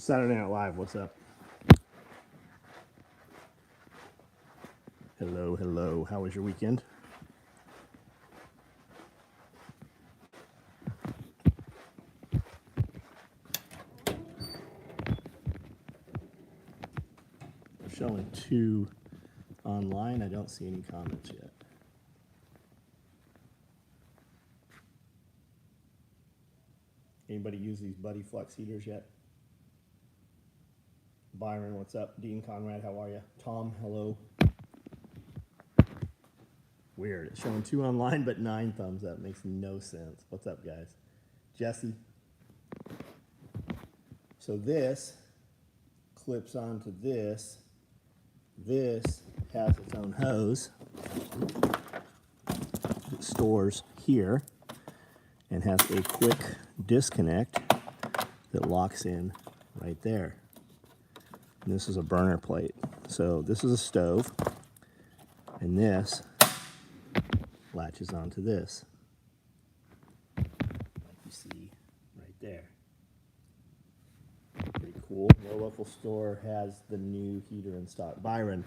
Saturday Night Live, what's up? Hello, hello. How was your weekend? We're showing 2 online. I don't see any comments yet. Anybody use these Buddy Flex heaters yet? Byron, what's up? Dean Conrad, how are you? Tom, hello. Weird. It's showing 2 online, but 9 thumbs up. Makes no sense. What's up, guys? Jesse. So this clips onto this. This has its own hose. It stores here and has a quick disconnect that locks in right there. And this is a burner plate. So this is a stove, and this latches onto this, like you see right there. Pretty cool. Your local store has the new heater in stock. Byron,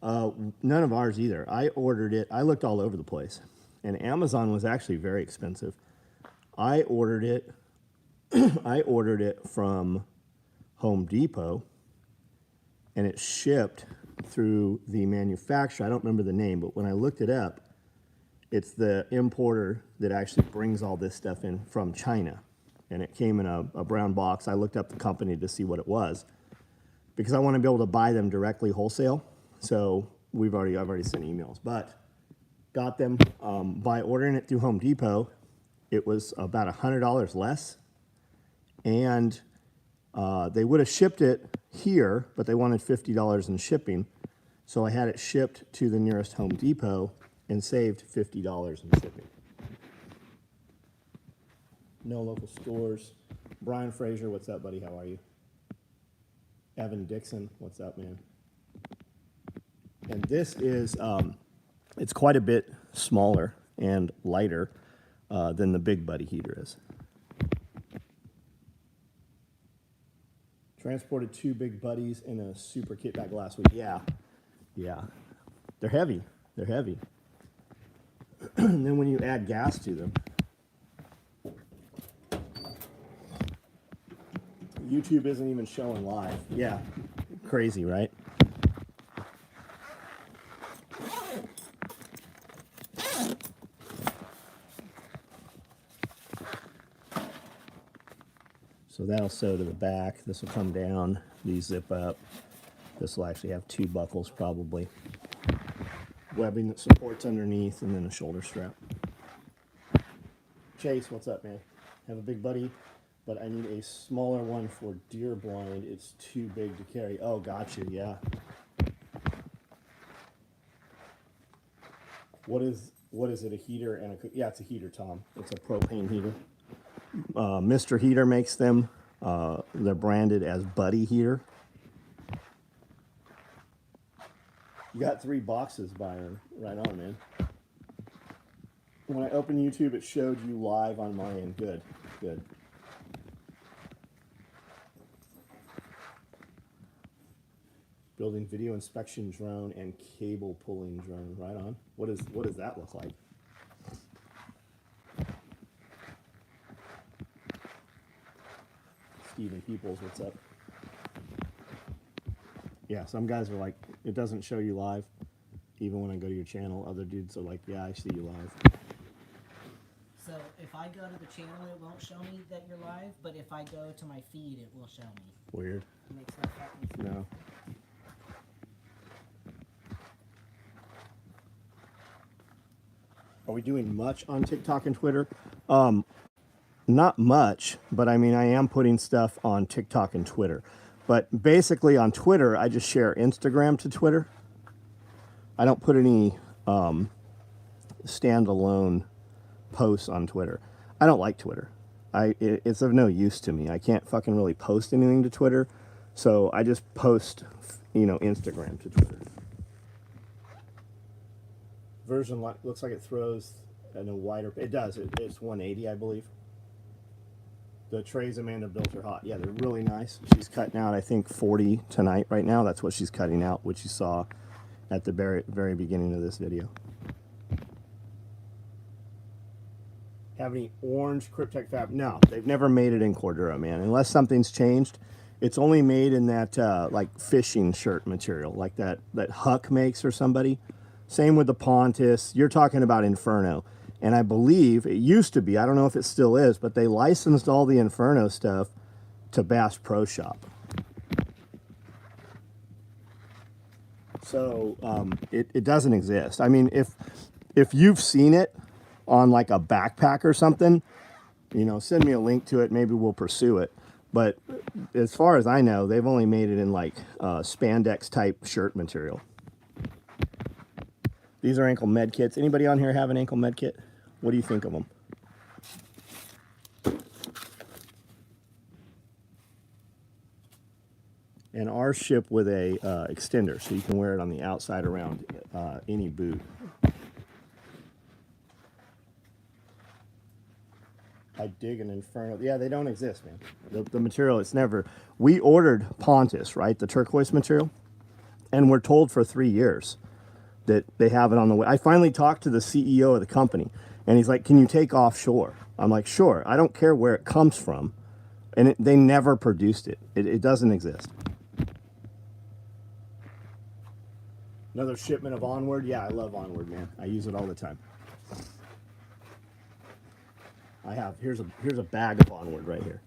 none of ours either. I ordered it. I looked all over the place, and Amazon was actually very expensive. I ordered it. I ordered it from Home Depot, and it shipped through the manufacturer. I don't remember the name, but when I looked it up, it's the importer that actually brings all this stuff in from China. And it came in a brown box. I looked up the company to see what it was because I want to be able to buy them directly wholesale. So I've already sent emails, but got them by ordering it through Home Depot. It was about $100 less, and they would have shipped it here, but they wanted $50 in shipping. So I had it shipped to the nearest Home Depot and saved $50 in shipping. No local stores. Brian Fraser, what's up, buddy? How are you? Evan Dixon, what's up, man? And this is, it's quite a bit smaller and lighter than the Big Buddy heater is. Transported 2 Big Buddies in a super kit bag last week. Yeah. They're heavy. And then when you add gas to them, YouTube isn't even showing live. Yeah, crazy, right? So that'll sew to the back. This will come down. These zip up. This will actually have 2 buckles probably. Webbing that supports underneath, and then a shoulder strap. Chase, what's up, man? Have a Big Buddy, but I need a smaller one for deer blind. It's too big to carry. Oh, gotcha, yeah. What is it, a heater and a... Yeah, it's a heater, Tom. It's a propane heater. Mr. Heater makes them. They're branded as Buddy Heater. You got 3 boxes, Byron. Right on, man. When I opened YouTube, it showed you live on my end. Good. Building video inspection drone and cable pulling drone. Right on. What does that look like? Steven Peoples, what's up? Yeah, some guys are like, it doesn't show you live. Even when I go to your channel, other dudes are like, yeah, I see you live. So if I go to the channel, it won't show me that you're live, but if I go to my feed, it will show me. Weird. It makes no fucking sense. No. Are we doing much on TikTok and Twitter? Not much, but I mean, I am putting stuff on TikTok and Twitter. But basically on Twitter, I just share Instagram to Twitter. I don't put any standalone posts on Twitter. I don't like Twitter. It's of no use to me. I can't fucking really post anything to Twitter. So I just post, Instagram to Twitter. Version looks like it throws in a wider... It does. It's 180, I believe. The trays Amanda built are hot. Yeah, they're really nice. She's cutting out, I think, 40 tonight right now. That's what she's cutting out, which you saw at the very beginning of this video. Have any orange Cryptek fabric? No, they've never made it in Cordura, man. Unless something's changed. It's only made in that like fishing shirt material, like that Huck makes or somebody. Same with the Pontus. You're talking about Inferno. And I believe it used to be, I don't know if it still is, but they licensed all the Inferno stuff to Bass Pro Shop. So it doesn't exist. I mean, if you've seen it on like a backpack or something, you know, send me a link to it. Maybe we'll pursue it. But as far as I know, they've only made it in like spandex type shirt material. These are ankle med kits. Anybody on here have an ankle med kit? What do you think of them? And ours ship with a extender, so you can wear it on the outside around any boot. I dig an Inferno. Yeah, they don't exist, man. The material, it's never. We ordered Pontus, right? The turquoise material. And we're told for 3 years that they have it on the way. I finally talked to the CEO of the company, and he's like, can you take offshore? I'm like, sure. I don't care where it comes from. And they never produced it. It doesn't exist. Another shipment of Onward. Yeah, I love Onward, man. I use it all the time. I have, here's a bag of Onward right here.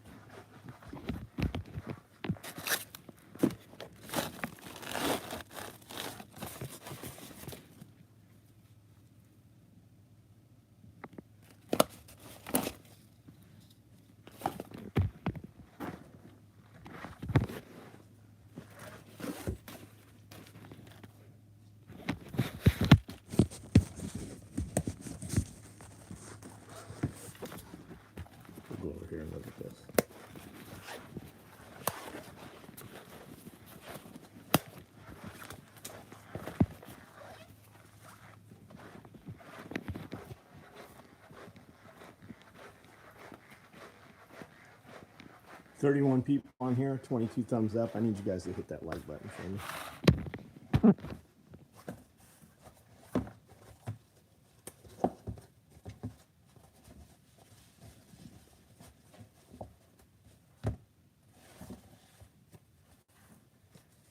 We'll go over here and look at this. "31 people on here, 22 thumbs up. I need you guys to hit that like button for me."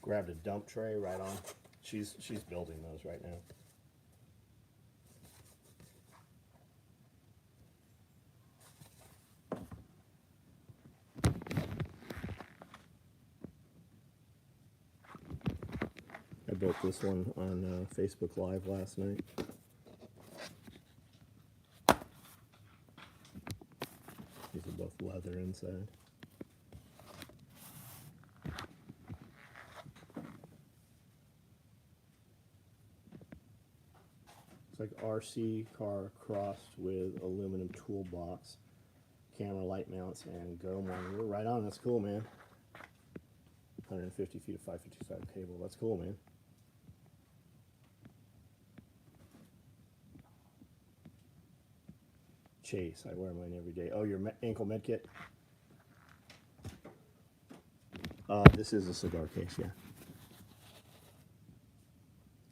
Grabbed a dump tray right on. She's building those right now. I built this one on Facebook Live last night. These are both leather inside. It's like RC car crossed with aluminum toolbox, camera, light mounts, and go monitor. Right on. That's cool, man. 150 feet of 555 cable. That's cool, man. Chase. I wear mine every day. Oh, your ankle med kit? This is a cigar case, yeah.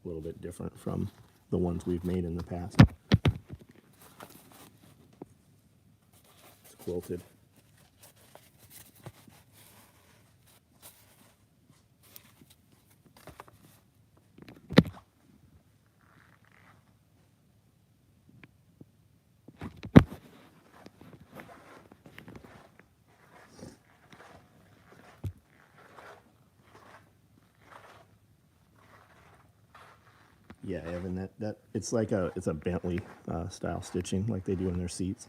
A little bit different from the ones we've made in the past. It's quilted. Yeah, Evan, that it's like it's a Bentley style stitching like they do in their seats.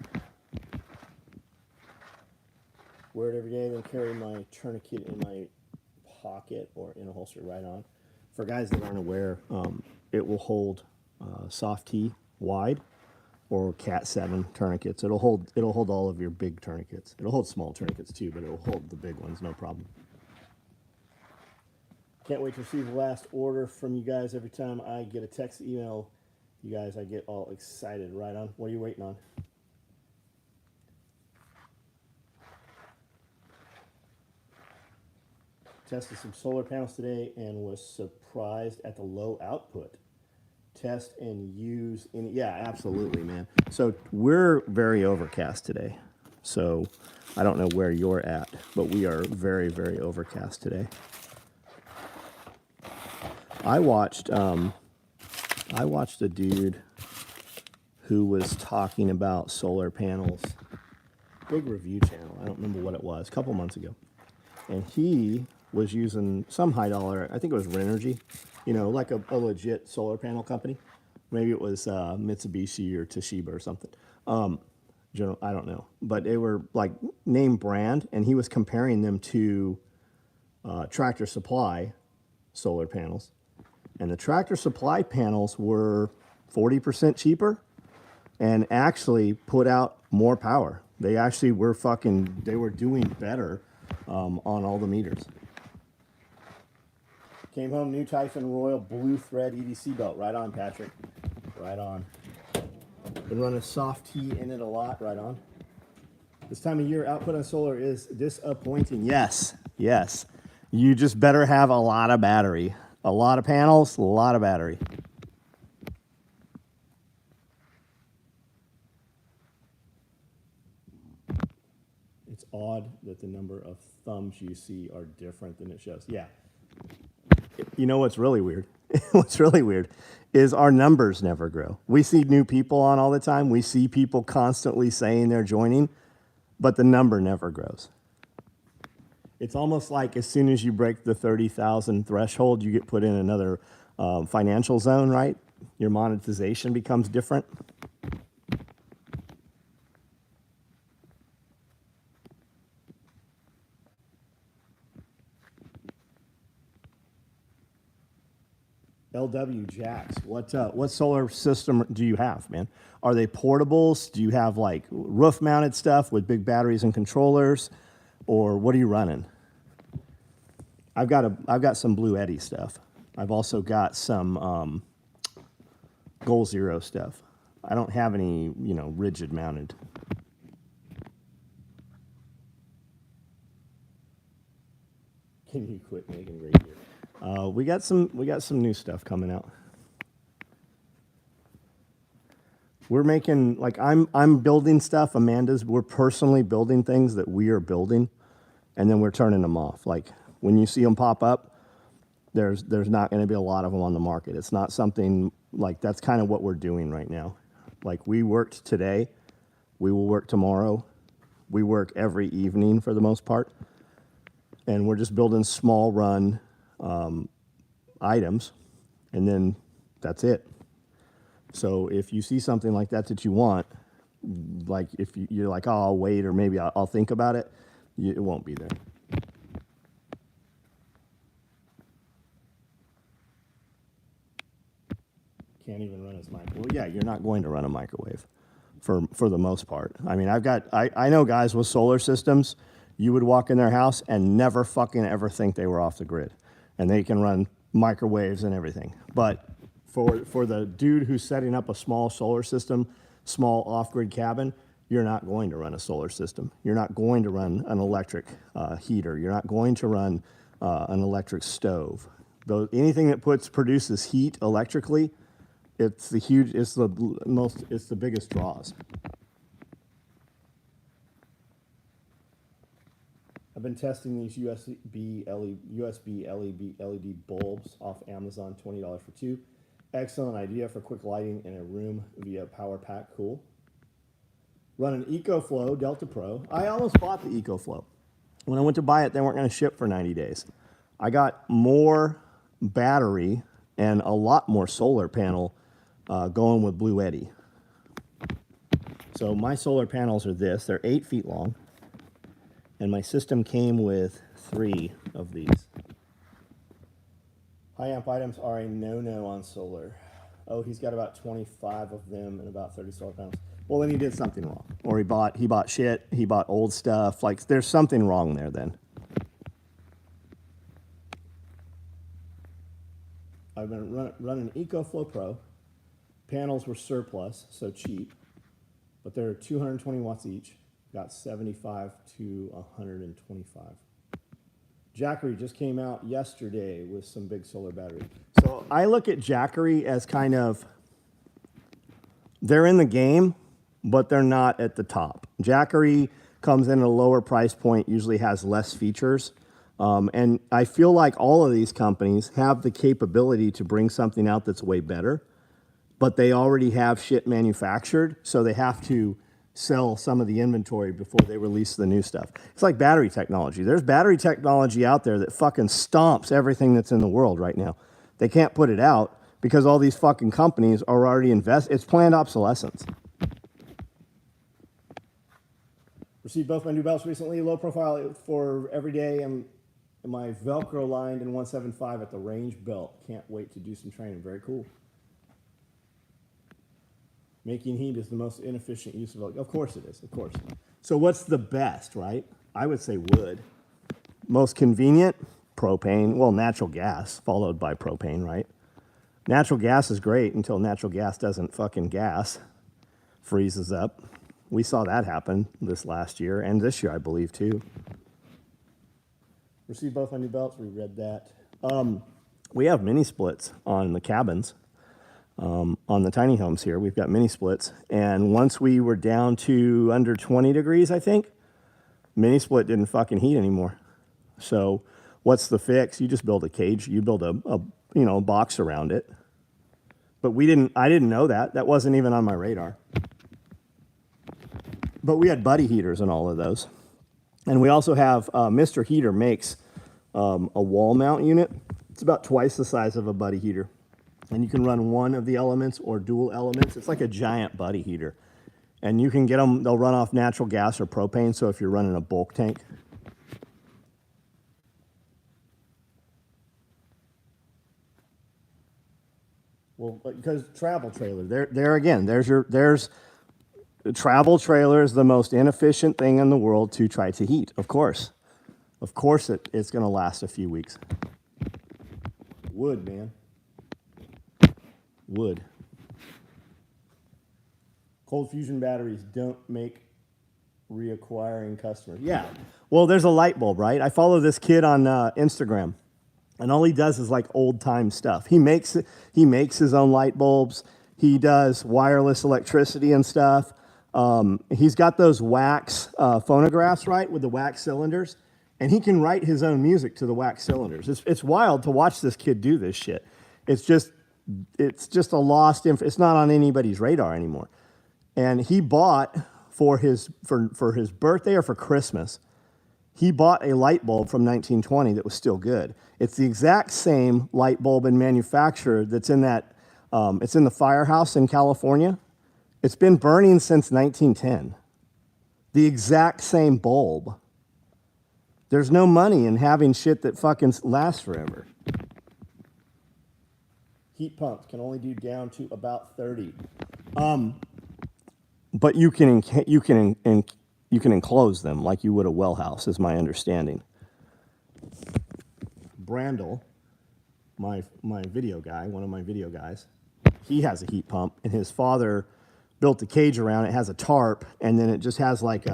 Wear it every day, then carry my tourniquet in my pocket or in a holster right on. For guys that aren't aware, it will hold soft T wide or Cat 7 tourniquets. It'll hold all of your big tourniquets. It'll hold small tourniquets too, but it'll hold the big ones, no problem. Can't wait to receive the last order from you guys. Every time I get a text, email, you guys, I get all excited. Right on. What are you waiting on? tested some solar panels today and was surprised at the low output. Test and use yeah, absolutely, man. So we're very overcast today. So I don't know where you're at, but we are very, very overcast today. I watched a dude who was talking about solar panels, big review channel. I don't remember what it was, a couple months ago. And he was using some high dollar, I think it was Renergy, you know, like a legit solar panel company. Maybe it was Mitsubishi or Toshiba or something. General, I don't know. But they were like name brand, and he was comparing them to Tractor Supply solar panels. And the Tractor Supply panels were 40% cheaper and actually put out more power. They actually were they were doing better on all the meters. Came home, new Typhon Royal Blue Thread EDC belt. Right on, Patrick. Right on. Been running soft T in it a lot. Right on. This time of year, output on solar is disappointing. Yes, yes. You just better have a lot of battery. A lot of panels, a lot of battery. It's odd that the number of thumbs you see are different than it shows. Yeah. You know what's really weird? What's really weird is our numbers never grow. We see new people on all the time. We see people constantly saying they're joining, but the number never grows. It's almost like as soon as you break the 30,000 threshold, you get put in another financial zone, right? Your monetization becomes different. LW Jax, what solar system do you have, man? Are they portables? Do you have like roof mounted stuff with big batteries and controllers, or what are you running? I've got some Blue Eddy stuff. I've also got some Goal Zero stuff. I don't have any, rigid mounted. Can you quit making reindeer? We got some new stuff coming out. We're making I'm building stuff. We're personally building things that we are building, and then we're turning them off. Like when you see them pop up, there's not going to be a lot of them on the market. It's not something like that's kind of what we're doing right now. Like we worked today, we will work tomorrow. We work every evening for the most part, and we're just building small run items, and then that's it. So if you see something like that you want, like if you're like, oh, I'll wait, or maybe I'll think about it, it won't be there. Can't even run his microwave. Well, yeah, you're not going to run a microwave for the most part. I mean, I know guys with solar systems, you would walk in their house and never fucking ever think they were off the grid. And they can run microwaves and everything. But for the dude who's setting up a small solar system, small off-grid cabin, you're not going to run a solar system. You're not going to run an electric heater. You're not going to run an electric stove. Anything that produces heat electrically, it's the biggest draws. I've been testing these USB LED bulbs off Amazon, $20 for two. Excellent idea for quick lighting in a room via power pack. Cool. Run an EcoFlow Delta Pro. I almost bought the EcoFlow. When I went to buy it, they weren't going to ship for 90 days. I got more battery and a lot more solar panel going with Blue Eddy. So my solar panels are they're 8 feet long. And my system came with 3 of these. High amp items are a no-no on solar. Oh, he's got about 25 of them and about 30 solar panels. Well, then he did something wrong. Or he bought shit, he bought old stuff. Like, there's something wrong there then. I've been running EcoFlow Pro. Panels were surplus, so cheap. But they're 220 watts each. Got 75 to 125. Jackery just came out yesterday with some big solar battery. So I look at Jackery as kind of, they're in the game, but they're not at the top. Jackery comes in at a lower price point, usually has less features. And I feel like all of these companies have the capability to bring something out that's way better, but they already have shit manufactured, so they have to sell some of the inventory before they release the new stuff. It's like battery technology. There's battery technology out there that fucking stomps everything that's in the world right now. They can't put it out because all these fucking companies are already it's planned obsolescence. Received both my new belts recently, low profile for every day, and my Velcro lined in 175 at the range belt. Can't wait to do some training. Very cool. Making heat is the most inefficient use of it. Of course it is, of course. So what's the best, right? I would say wood. Most convenient, propane. Well, natural gas, followed by propane, right? Natural gas is great until natural gas doesn't fucking gas, freezes up. We saw that happen this last year, and this year, I believe, too. Received both my new belts, we read that. We have mini splits on the cabins. On the tiny homes here, we've got mini splits. And once we were down to under 20 degrees, I think, mini split didn't fucking heat anymore. So what's the fix? You just build a cage. You build a box around it. But I didn't know that. That wasn't even on my radar. But we had buddy heaters in all of those. And we also have, Mr. Heater makes a wall mount unit. It's about twice the size of a buddy heater. And you can run one of the elements or dual elements. It's like a giant buddy heater. And you can get them, they'll run off natural gas or propane, so if you're running a bulk tank. Well, because travel trailer, there again, there's travel trailer is the most inefficient thing in the world to try to heat, of course. Of course it's going to last a few weeks. Wood, man. Wood. Cold fusion batteries don't make reacquiring customers. Yeah. Well, there's a light bulb, right? I follow this kid on Instagram, and all he does is like old time stuff. He makes his own light bulbs. He does wireless electricity and stuff. He's got those wax phonographs, right, with the wax cylinders, and he can write his own music to the wax cylinders. It's wild to watch this kid do this shit. It's just a lost it's not on anybody's radar anymore. And he bought for his birthday or for Christmas, he bought a light bulb from 1920 that was still good. It's the exact same light bulb and manufacturer that's in that it's in the firehouse in California. It's been burning since 1910. The exact same bulb. There's no money in having shit that fucking lasts forever. Heat pumps can only do down to about 30. But you can enclose them like you would a well house, is my understanding. Brandel, my video guy, one of my video guys, he has a heat pump, and his father built a cage around it. It has a tarp, and then it just has like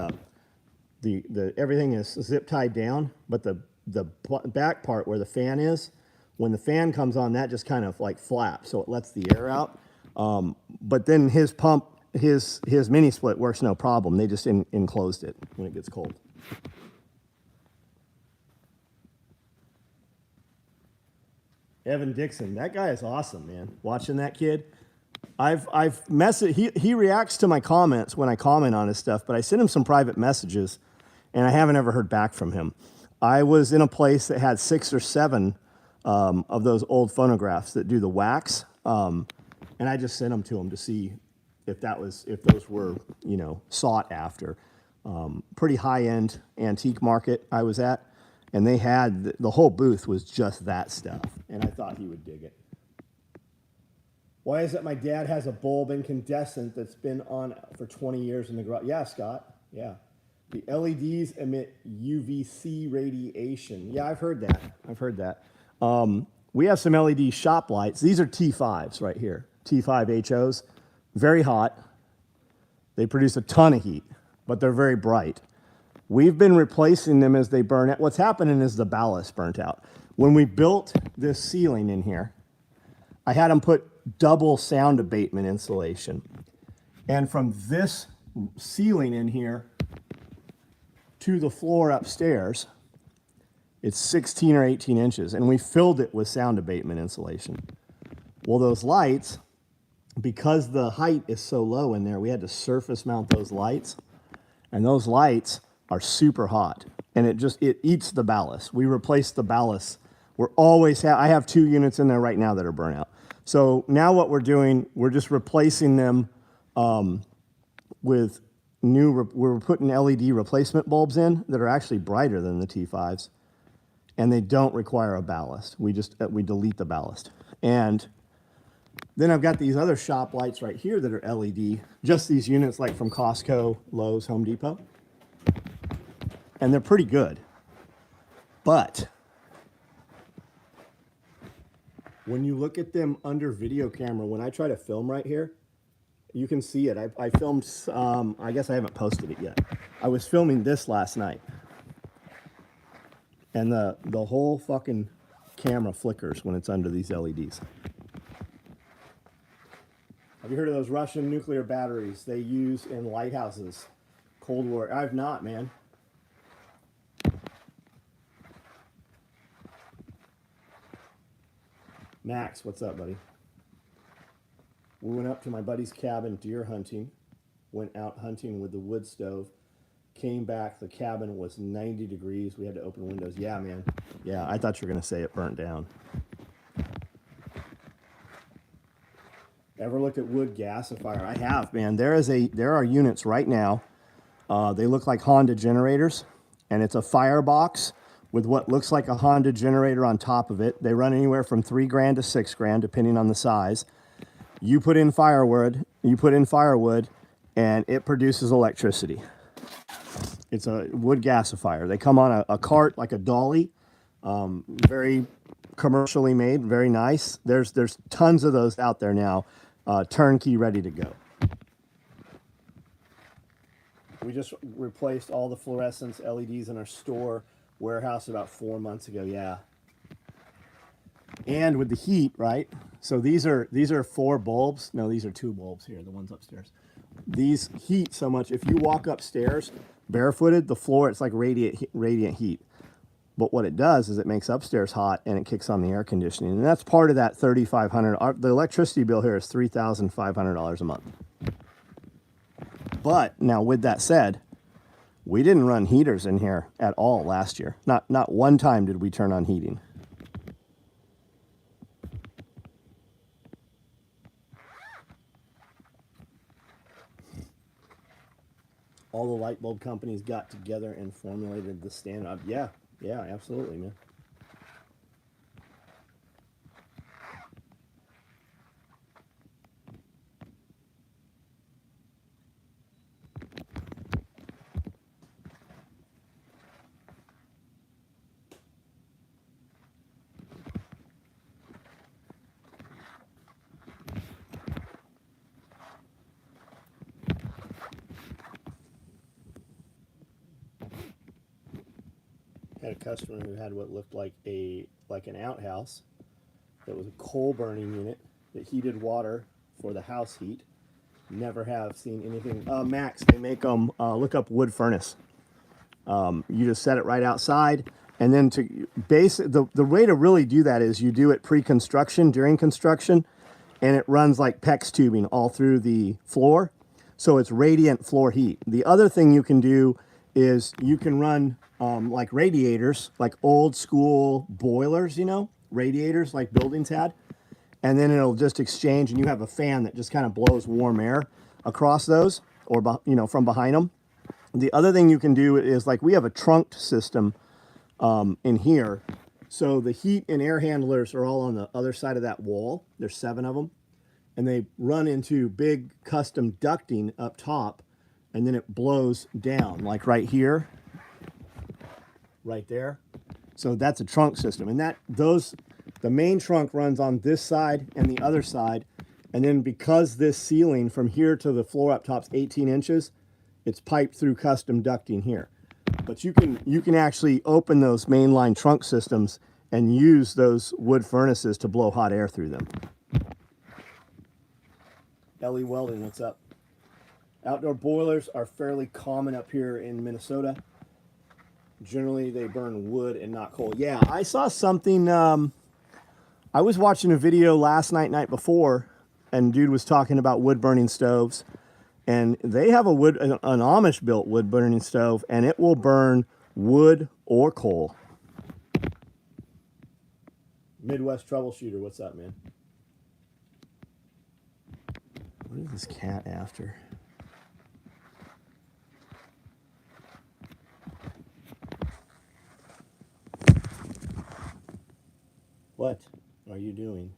the everything is zip tied down, but the back part where the fan is, when the fan comes on, that just kind of like flaps, so it lets the air out. But then his pump, his mini split works no problem. They just enclosed it when it gets cold. Evan Dixon, that guy is awesome, man. Watching that kid, I've messaged. He reacts to my comments when I comment on his stuff, but I sent him some private messages, and I haven't ever heard back from him. I was in a place that had 6 or 7 of those old phonographs that do the wax, and I just sent them to him to see if those were sought after. Pretty high end antique market I was at, and they had the whole booth was just that stuff, and I thought he would dig it. Why is it my dad has a bulb incandescent that's been on for 20 years in the garage? Yeah, Scott. Yeah. The LEDs emit UVC radiation. Yeah, I've heard that. We have some LED shop lights. These are T5s right here. T5 HOs. Very hot. They produce a ton of heat, but they're very bright. We've been replacing them as they burn out. What's happening is the ballast burnt out. When we built this ceiling in here, I had them put double sound abatement insulation. And from this ceiling in here to the floor upstairs, it's 16 or 18 inches, and we filled it with sound abatement insulation. Well, those lights, because the height is so low in there, we had to surface mount those lights, and those lights are super hot, and it eats the ballast. We replaced the ballast. I have 2 units in there right now that are burnt out. So now what we're doing, we're just replacing them with we're putting LED replacement bulbs in that are actually brighter than the T5s, and they don't require a ballast. We delete the ballast. And then I've got these other shop lights right here that are LED, just these units like from Costco, Lowe's, Home Depot. And they're pretty good. But when you look at them under video camera, when I try to film right here, you can see it. I filmed, I guess I haven't posted it yet. I was filming this last night. And the whole fucking camera flickers when it's under these LEDs. Have you heard of those Russian nuclear batteries they use in lighthouses? Cold War. I've not, man. Max, what's up, buddy? We went up to my buddy's cabin deer hunting, went out hunting with the wood stove, came back, the cabin was 90 degrees, we had to open windows. Yeah, man. Yeah, I thought you were going to say it burnt down. Ever looked at wood gasifier? I have, man. There are units right now, they look like Honda generators, and it's a firebox with what looks like a Honda generator on top of it. They run anywhere from $3,000 to $6,000, depending on the size. You put in firewood, and it produces electricity. It's a wood gasifier. They come on a cart like a dolly, very commercially made, very nice. There's tons of those out there now, turnkey, ready to go. We just replaced all the fluorescence LEDs in our store warehouse about 4 months ago. Yeah. And with the heat, right? So these are 4 bulbs. No, these are 2 bulbs here, the ones upstairs. These heat so much. If you walk upstairs barefooted, the floor, it's like radiant heat. But what it does is it makes upstairs hot and it kicks on the air conditioning. And that's part of that $3,500. The electricity bill here is $3,500 a month. But now with that said, we didn't run heaters in here at all last year. Not one time did we turn on heating. All the light bulb companies got together and formulated the standard. Yeah, absolutely, man. Had a customer who had what looked like an outhouse that was a coal burning unit that heated water for the house heat. Never have seen anything. Max, they make them. Look up wood furnace. You just set it right outside, and then to the way to really do that is you do it pre-construction, during construction, and it runs like PEX tubing all through the floor, so it's radiant floor heat. The other thing you can do is you can run like radiators, like old school boilers, radiators like buildings had, and then it'll just exchange, and you have a fan that just kind of blows warm air across those, or from behind them. The other thing you can do is, like, we have a trunked system in here, so the heat and air handlers are all on the other side of that wall. There's 7 of them, and they run into big custom ducting up top, and then it blows down, like right here, right there. So that's a trunk system, and the main trunk runs on this side and the other side, and then because this ceiling from here to the floor up top's 18 inches, it's piped through custom ducting here. But you can actually open those mainline trunk systems and use those wood furnaces to blow hot air through them. LE Welding, what's up? Outdoor boilers are fairly common up here in Minnesota. Generally, they burn wood and not coal. Yeah, I saw something. I was watching a video last night before, and dude was talking about wood burning stoves. And they have an Amish built wood burning stove, and it will burn wood or coal. Midwest Troubleshooter, what's up, man? What is this cat after? What are you doing?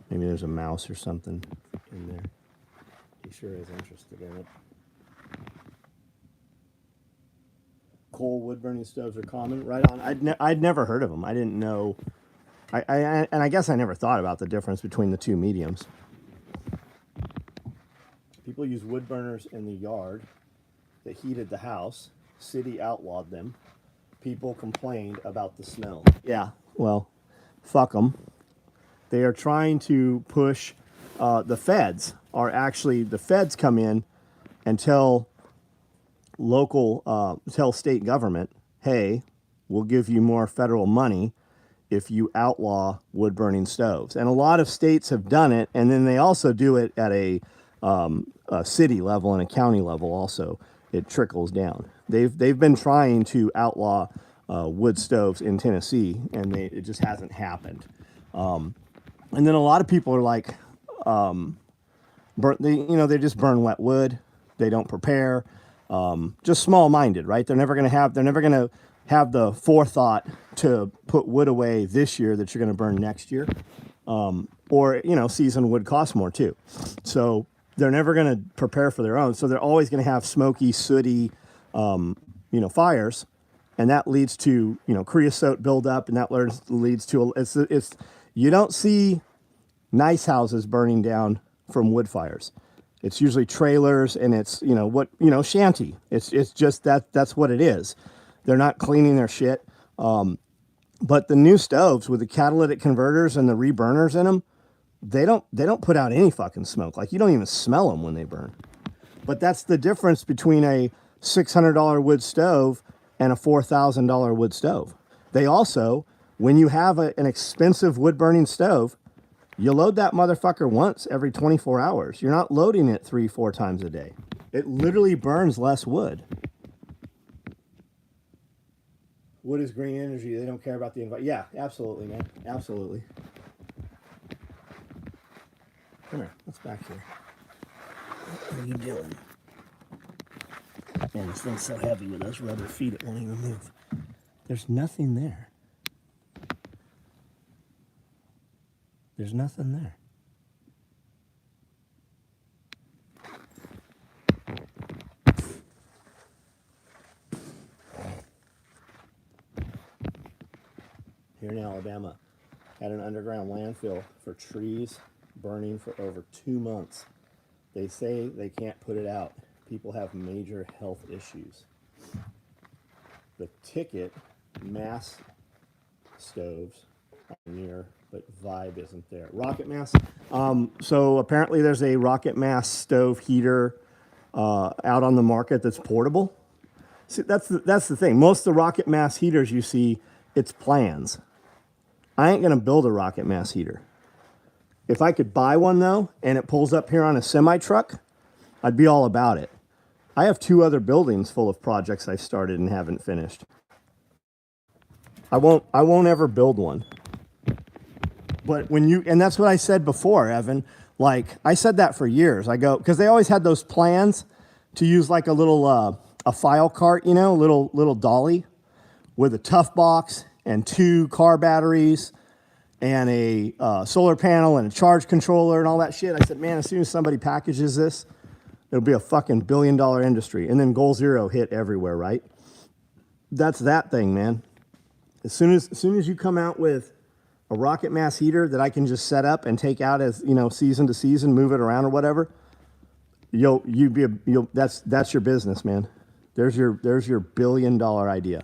Maybe there's a mouse or something in there. He sure is interested in it. Coal wood burning stoves are common, right on. I'd never heard of them. I didn't know. And I guess I never thought about the difference between the two mediums. People use wood burners in the yard that heated the house. City outlawed them. People complained about the smell. Yeah, well, fuck them. They are trying to push, the feds come in and tell state government, hey, we'll give you more federal money if you outlaw wood burning stoves. And a lot of states have done it, and then they also do it at a city level and a county level also. It trickles down. They've been trying to outlaw wood stoves in Tennessee, and it just hasn't happened. And then a lot of people are like, they just burn wet wood. They don't prepare. Just small-minded, right? They're never going to have the forethought to put wood away this year that you're going to burn next year. Or seasoned wood costs more too. So they're never going to prepare for their own. So they're always going to have smoky, sooty, fires. And that leads to, creosote buildup, and that leads to, you don't see nice houses burning down from wood fires. It's usually trailers, and it's, shanty. It's just that's what it is. They're not cleaning their shit. But the new stoves with the catalytic converters and the reburners in them, they don't put out any fucking smoke. Like, you don't even smell them when they burn. But that's the difference between a $600 wood stove and a $4,000 wood stove. They also, when you have an expensive wood burning stove, you load that motherfucker once every 24 hours. You're not loading it 3-4 times a day. It literally burns less wood. Wood is green energy. They don't care about the environment. Yeah, absolutely, man. Absolutely. Come here. What's back here? What are you doing? Man, this thing's so heavy with those rubber feet, it won't even move. There's nothing there. There's nothing there. Here in Alabama, at an underground landfill for trees burning for over 2 months. They say they can't put it out. People have major health issues. The ticket, mass stoves are near, but vibe isn't there. Rocket mass. So apparently there's a rocket mass stove heater out on the market that's portable. See, that's the thing. Most of the rocket mass heaters you see, it's plans. I ain't gonna build a rocket mass heater. If I could buy one though, and it pulls up here on a semi truck, I'd be all about it. I have 2 other buildings full of projects I started and haven't finished. I won't ever build one. But and that's what I said before, Evan. Like, I said that for years. I go, because they always had those plans to use like a little, a file cart, little dolly with a tough box and 2 car batteries and a solar panel and a charge controller and all that shit. I said, man, as soon as somebody packages this, it'll be a fucking billion-dollar industry. And then Goal Zero hit everywhere, right? That's that thing, man. As soon as you come out with a rocket mass heater that I can just set up and take out as, you know, season to season, move it around or whatever, that's your business, man. There's your $1 billion idea.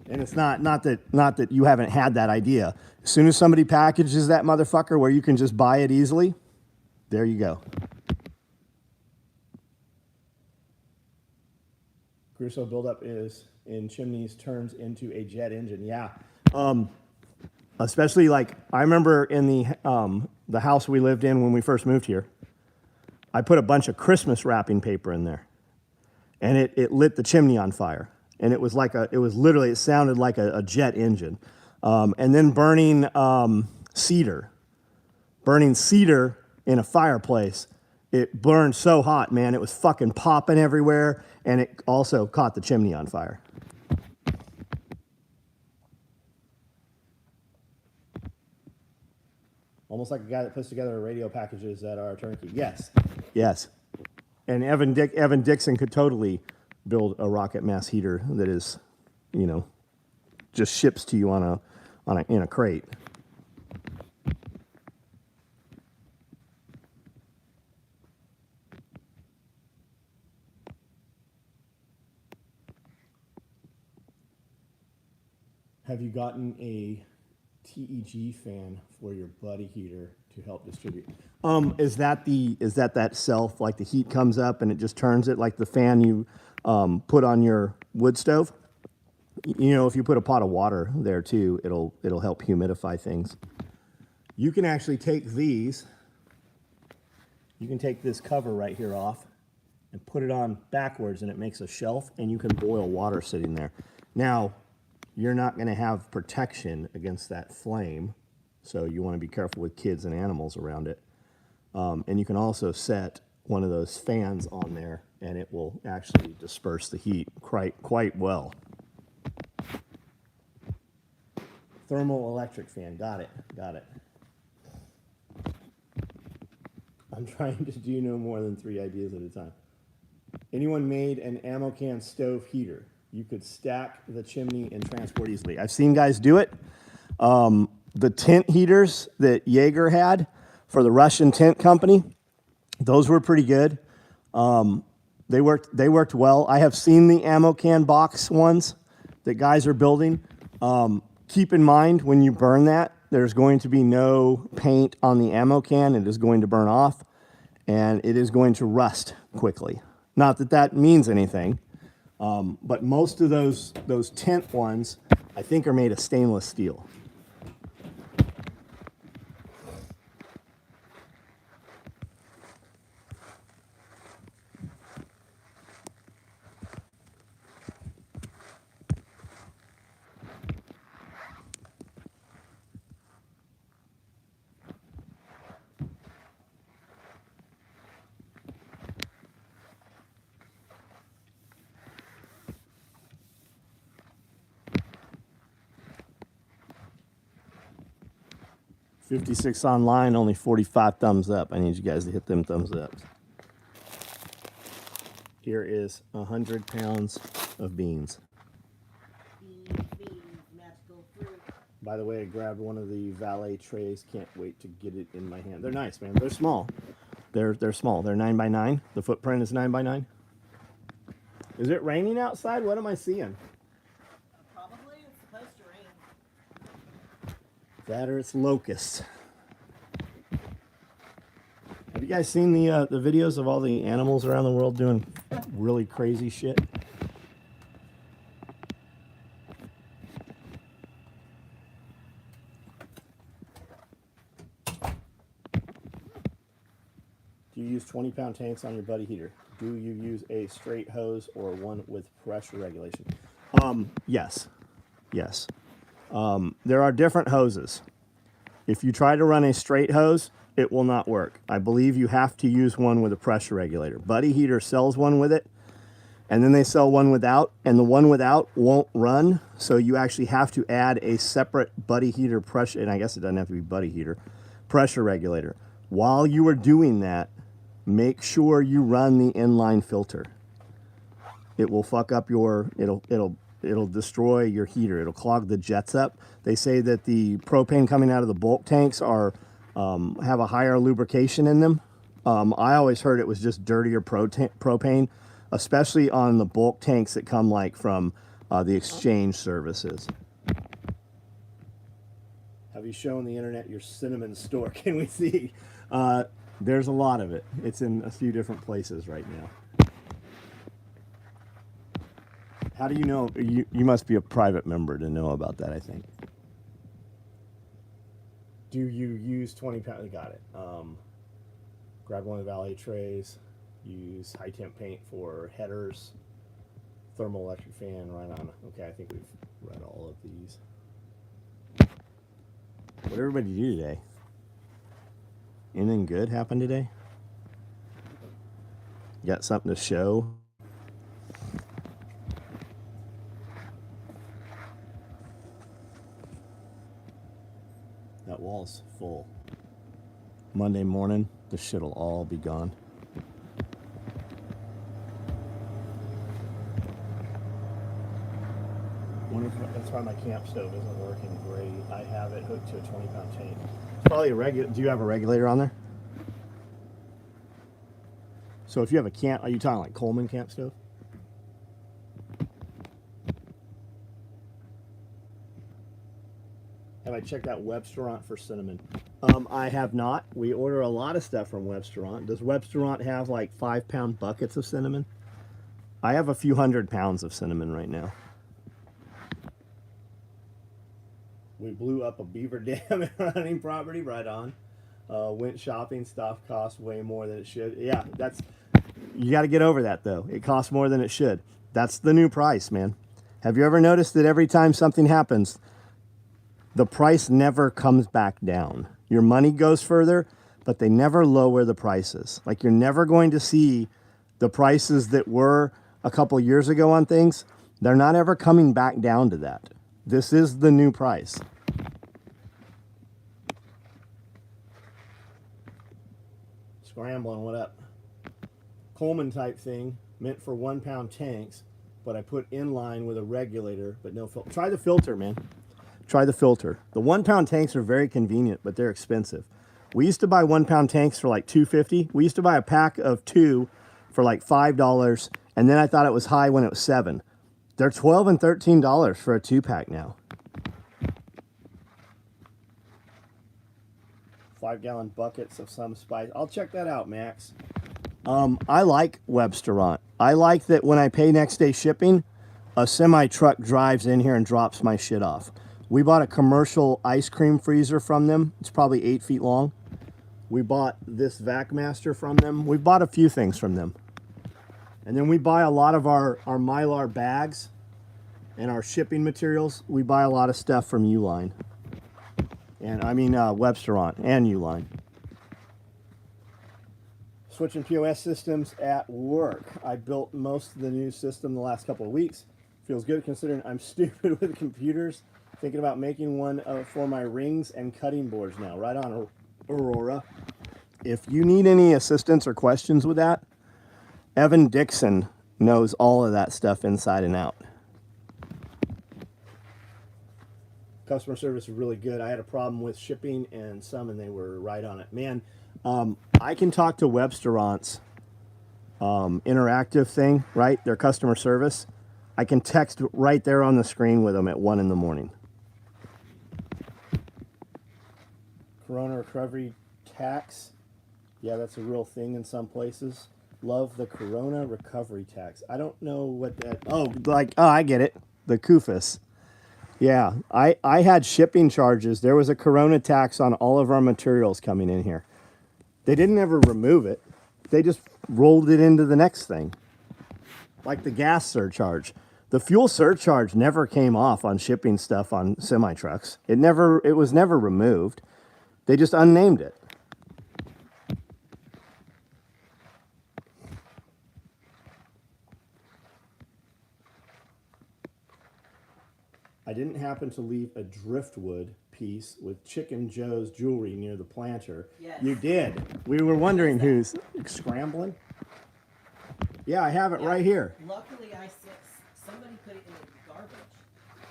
And it's not that you haven't had that idea. As soon as somebody packages that motherfucker where you can just buy it easily, there you go. Crusoe buildup is in chimneys turns into a jet engine. Yeah. Especially like I remember in the house we lived in when we first moved here, I put a bunch of Christmas wrapping paper in there, and it lit the chimney on fire. And it was literally, it sounded like a jet engine. And then burning cedar in a fireplace, it burned so hot, man, it was fucking popping everywhere, and it also caught the chimney on fire. Almost like a guy that puts together radio packages that are turnkey. Yes, yes. And Evan Dixon could totally build a rocket mass heater that is, you know, just ships to you in a crate. Have you gotten a TEG fan for your buddy heater to help distribute? Is that self, like the heat comes up and it just turns it like the fan you put on your wood stove? You know, if you put a pot of water there too, it'll help humidify things. You can actually take these. You can take this cover right here off and put it on backwards, and it makes a shelf, and you can boil water sitting there. Now, you're not going to have protection against that flame, so you want to be careful with kids and animals around it. And you can also set one of those fans on there, and it will actually disperse the heat quite well. Thermal electric fan, got it. I'm trying to do no more than 3 ideas at a time. Anyone made an ammo can stove heater? You could stack the chimney and transport easily. I've seen guys do it. The tent heaters that Jaeger had for the Russian tent company, those were pretty good. They worked well. I have seen the ammo can box ones that guys are building. Keep in mind when you burn that, there's going to be no paint on the ammo can. It is going to burn off, and it is going to rust quickly. Not that that means anything. But most of those tent ones, I think, are made of stainless steel. $56 online, only 45 thumbs up. I need you guys to hit them thumbs up. Here is 100 pounds of beans. Beans, magical fruit. By the way, I grabbed one of the valet trays. Can't wait to get it in my hand. They're nice, man. They're small. They're small. They're 9x9. The footprint is 9x9. Is it raining outside? What am I seeing? Probably. It's supposed to rain. That or it's locusts. Have you guys seen the videos of all the animals around the world doing really crazy shit? Do you use 20-pound tanks on your buddy heater? Do you use a straight hose or one with pressure regulation? Yes. There are different hoses. If you try to run a straight hose, it will not work. I believe you have to use one with a pressure regulator. Buddy Heater sells one with it, and then they sell one without, and the one without won't run, so you actually have to add a separate Buddy Heater pressure, and I guess it doesn't have to be Buddy Heater, pressure regulator. While you are doing that, make sure you run the inline filter. It will fuck up your, it'll destroy your heater. It'll clog the jets up. They say that the propane coming out of the bulk tanks are have a higher lubrication in them. I always heard it was just dirtier propane, especially on the bulk tanks that come like from the exchange services. Have you shown the internet your cinnamon store? Can we see? There's a lot of it. It's in a few different places right now. How do you know? You must be a private member to know about that, I think. Do you use 20 pound? Got it. Grab one of the valet trays. Use high temp paint for headers. Thermal electric fan right on. Okay, I think we've read all of these. What did everybody do today? Anything good happened today? You got something to show? That wall's full. Monday morning, this shit'll all be gone. Wonder if that's why my camp stove isn't working great. I have it hooked to a 20-pound tank. It's probably a regular. Do you have a regulator on there? So if you have a camp, are you talking like Coleman camp stove? Have I checked out Webstaurant for cinnamon? I have not. We order a lot of stuff from Webstaurant. Does Webstaurant have like 5-pound buckets of cinnamon? I have a few 100 pounds of cinnamon right now. We blew up a beaver dam in our hunting property, right on. Went shopping, stuff cost way more than it should. Yeah, you got to get over that though. It costs more than it should. That's the new price, man. Have you ever noticed that every time something happens, the price never comes back down? Your money goes further, but they never lower the prices. Like you're never going to see the prices that were a couple years ago on things. They're not ever coming back down to that. This is the new price. Scrambling, what up? Coleman type thing, meant for 1-pound tanks, but I put inline with a regulator, but no filter. Try the filter, man. Try the filter. The 1-pound tanks are very convenient, but they're expensive. We used to buy 1-pound tanks for like $2.50. We used to buy a pack of 2 for like $5, and then I thought it was high when it was $7. They're $12 and $13 for a 2-pack now. 5-gallon buckets of some spice. I'll check that out, Max. I like Webstaurant. I like that when I pay next day shipping, a semi truck drives in here and drops my shit off. We bought a commercial ice cream freezer from them. It's probably 8 feet long. We bought this Vac Master from them. We bought a few things from them. And then we buy a lot of our Mylar bags and our shipping materials. We buy a lot of stuff from Uline. And I mean Webstaurant and Uline. Switching POS systems at work. I built most of the new system the last couple of weeks. Feels good considering I'm stupid with computers. Thinking about making one for my rings and cutting boards now. Right on, Aurora. If you need any assistance or questions with that, Evan Dixon knows all of that stuff inside and out. Customer service is really good. I had a problem with shipping and they were right on it. Man, I can talk to Webstaurant's interactive thing, right? Their customer service. I can text right there on the screen with them at 1 in the morning. Corona recovery tax. Yeah, that's a real thing in some places. Love the Corona recovery tax. I don't know what that... Oh, I get it. The CUFAS. Yeah, I had shipping charges. There was a Corona tax on all of our materials coming in here. They didn't ever remove it. They just rolled it into the next thing. Like the gas surcharge. The fuel surcharge never came off on shipping stuff on semi-trucks. It was never removed. They just unnamed it. I didn't happen to leave a driftwood piece with Chicken Joe's jewelry near the planter. Yes. You did. We were wondering who's scrambling. Yeah, I have it right here. Luckily, I Somebody put it in the garbage.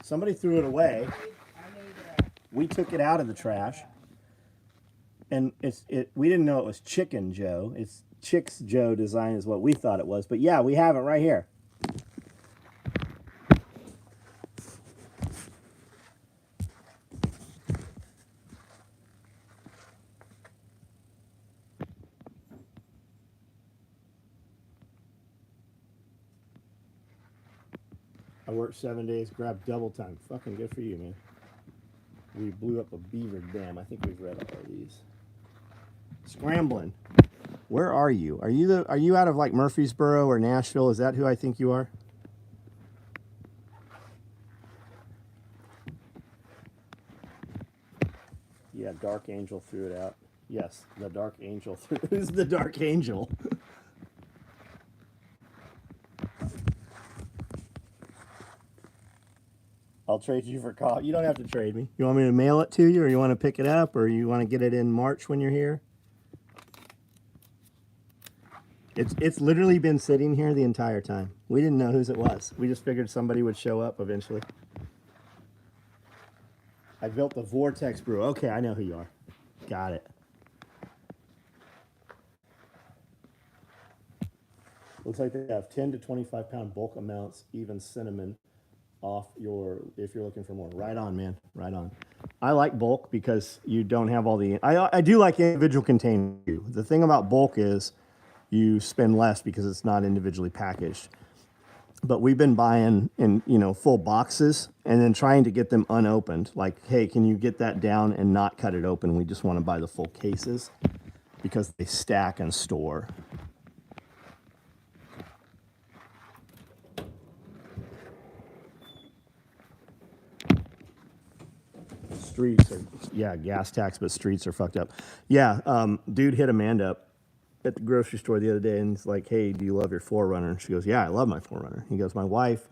Somebody threw it away. I made We took it out of the trash. And we didn't know it was Chicken Joe. It's Chicks Joe design is what we thought it was. But yeah, we have it right here. I worked 7 days, grabbed double time. Fucking good for you, man. We blew up a beaver dam. I think we've read all of these. Scrambling. Where are you? Are you out of like Murfreesboro or Nashville? Is that who I think you are? Yeah, Dark Angel threw it out. Yes, the Dark Angel threw. Who's the Dark Angel? I'll trade you for coffee. You don't have to trade me. You want me to mail it to you, or you want to pick it up, or you want to get it in March when you're here? It's literally been sitting here the entire time. We didn't know whose it was. We just figured somebody would show up eventually. I built the Vortex Brew. Okay, I know who you are. Got it. Looks like they have 10 to 25 pound bulk amounts, even cinnamon, off if you're looking for more. Right on, man. Right on. I like bulk because you don't have all the. I do like individual containers. The thing about bulk is you spend less because it's not individually packaged. But we've been buying in full boxes and then trying to get them unopened. Like, hey, can you get that down and not cut it open? We just want to buy the full cases because they stack and store. Streets are, yeah, gas tax, but streets are fucked up. Yeah, dude hit Amanda up at the grocery store the other day and he's like, hey, do you love your 4Runner? And she goes, yeah, I love my 4Runner. He goes, my wife,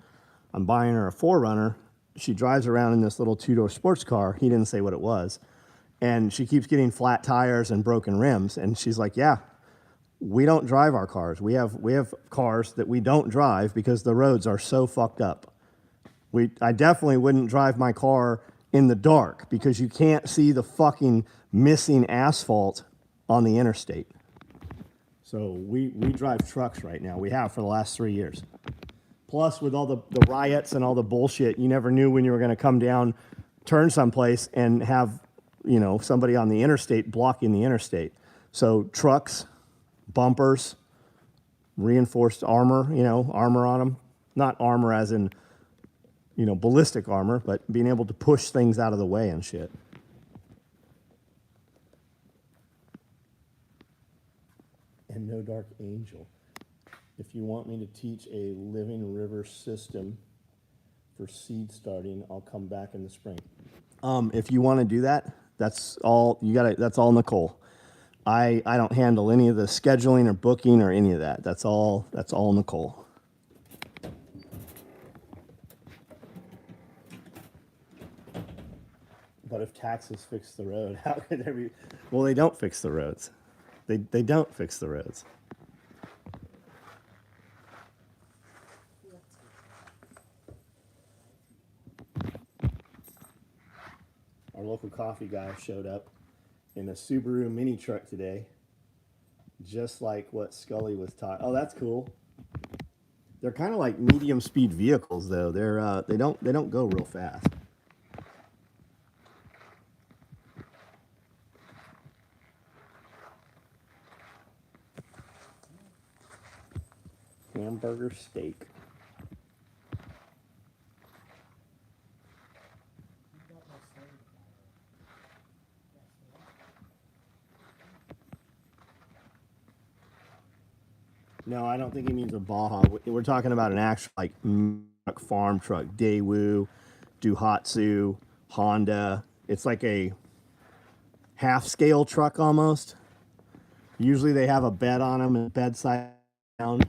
I'm buying her a 4Runner. She drives around in this little 2-door sports car. He didn't say what it was. And she keeps getting flat tires and broken rims. And she's like, yeah, we don't drive our cars. We have cars that we don't drive because the roads are so fucked up. I definitely wouldn't drive my car in the dark because you can't see the fucking missing asphalt on the interstate. So we drive trucks right now. We have for the last 3 years. Plus, with all the riots and all the bullshit, you never knew when you were going to come down, turn someplace, and have somebody on the interstate blocking the interstate. So trucks, bumpers, reinforced armor, armor on them. Not armor as in ballistic armor, but being able to push things out of the way and shit. And no Dark Angel. If you want me to teach a living river system for seed starting, I'll come back in the spring. If you want to do that, that's all you got. That's all Nicole. I don't handle any of the scheduling or booking or any of that. That's all Nicole. But if taxes fix the road, how could there be? Well, they don't fix the roads. They don't fix the roads. Our local coffee guy showed up in a Subaru mini truck today, just like what Scully was taught. Oh, that's cool. They're kind of like medium speed vehicles, though. They don't go real fast. Hamburger steak. No, I don't think he means a Baja. We're talking about an actual farm truck, Daewoo, Daihatsu, Honda. It's like a half scale truck almost. Usually they have a bed on them and bedside down.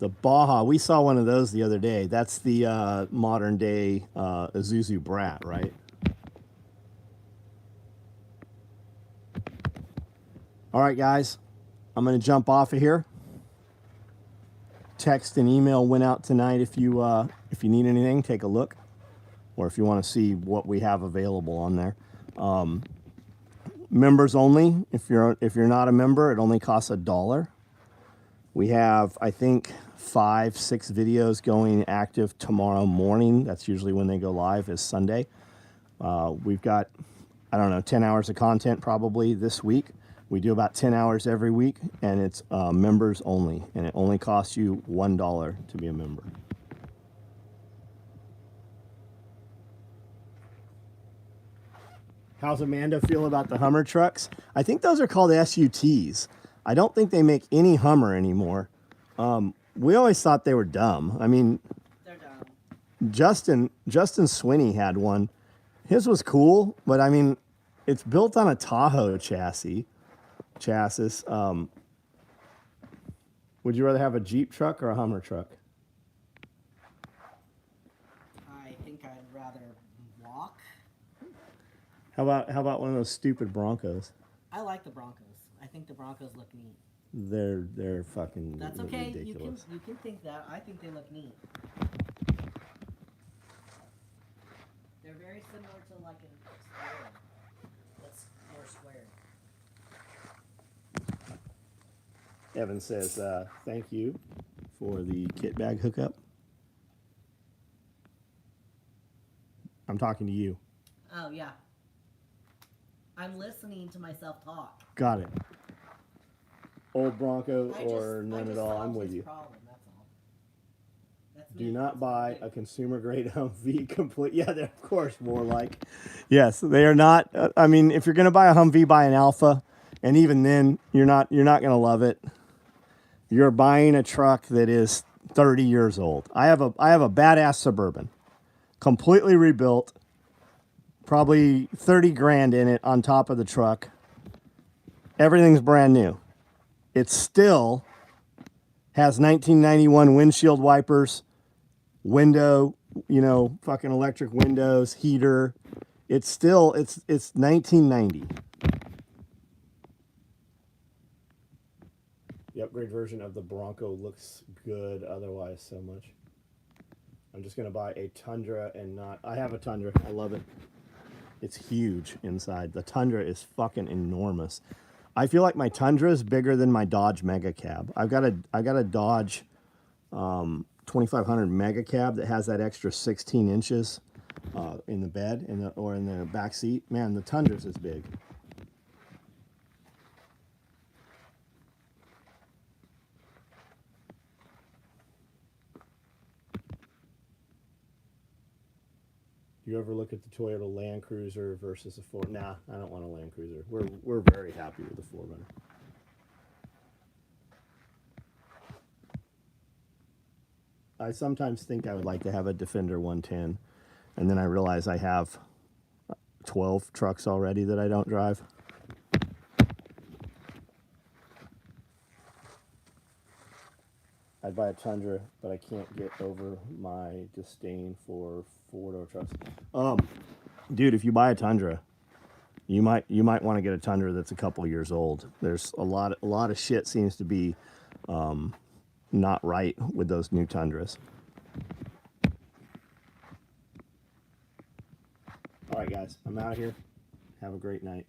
The Baja, we saw one of those the other day. That's the modern day Isuzu Brat, right? All right, guys, I'm going to jump off of here. text and email went out tonight. If you need anything, take a look, or if you want to see what we have available on there. Members only. If you're not a member, it only costs $1. We have, I think, 5-6 videos going active tomorrow morning. That's usually when they go live, is Sunday. We've got, I don't know, 10 hours of content probably this week. We do about 10 hours every week, and it's members only, and it only costs you $1 to be a member. How's Amanda feel about the Hummer trucks? I think those are called SUTs. I don't think they make any Hummer anymore. We always thought they were dumb. I mean, They're dumb. Justin Swinney had one. His was cool, but I mean, it's built on a Tahoe chassis. Would you rather have a Jeep truck or a Hummer truck? I think I'd rather walk. How about one of those stupid Broncos? I like the Broncos. I think the Broncos look neat. They're fucking That's okay. ridiculous. You can think that. I think they look neat. They're very similar to like a square. That's more square. Evan says, thank you for the kit bag hookup. I'm talking to you. Oh yeah. I'm listening to myself talk. Got it. Old Bronco I or just- I none just at all, solved I'm with his you. Problem, that's all. That's Do me. not That's buy what I a do. consumer grade Humvee complete. Yeah, they're of course more like. Yes, they are not. I mean, if you're going to buy a Humvee, buy an Alpha, and even then, you're not going to love it. You're buying a truck that is 30 years old. I have a badass Suburban, completely rebuilt, probably 30 grand in it on top of the truck. Everything's brand new. It still has 1991 windshield wipers, window, fucking electric windows, heater. It's 1990. The upgrade version of the Bronco looks good, otherwise so much. I'm just going to buy a Tundra and not... I have a Tundra. I love it. It's huge inside. The Tundra is fucking enormous. I feel like my Tundra is bigger than my Dodge Mega Cab. I got a Dodge 2500 Mega Cab that has that extra 16 inches in the bed or in the back seat. Man, the Tundra's is big. You ever look at the Toyota Land Cruiser versus a Ford? Nah, I don't want a Land Cruiser. We're very happy with the 4Runner. I sometimes think I would like to have a Defender 110, and then I realize I have 12 trucks already that I don't drive. I'd buy a Tundra, but I can't get over my disdain for four-door trucks. Dude, if you buy a Tundra, you might want to get a Tundra that's a couple years old. There's a lot of shit seems to be not right with those new Tundras. All right, guys, I'm out of here. Have a great night.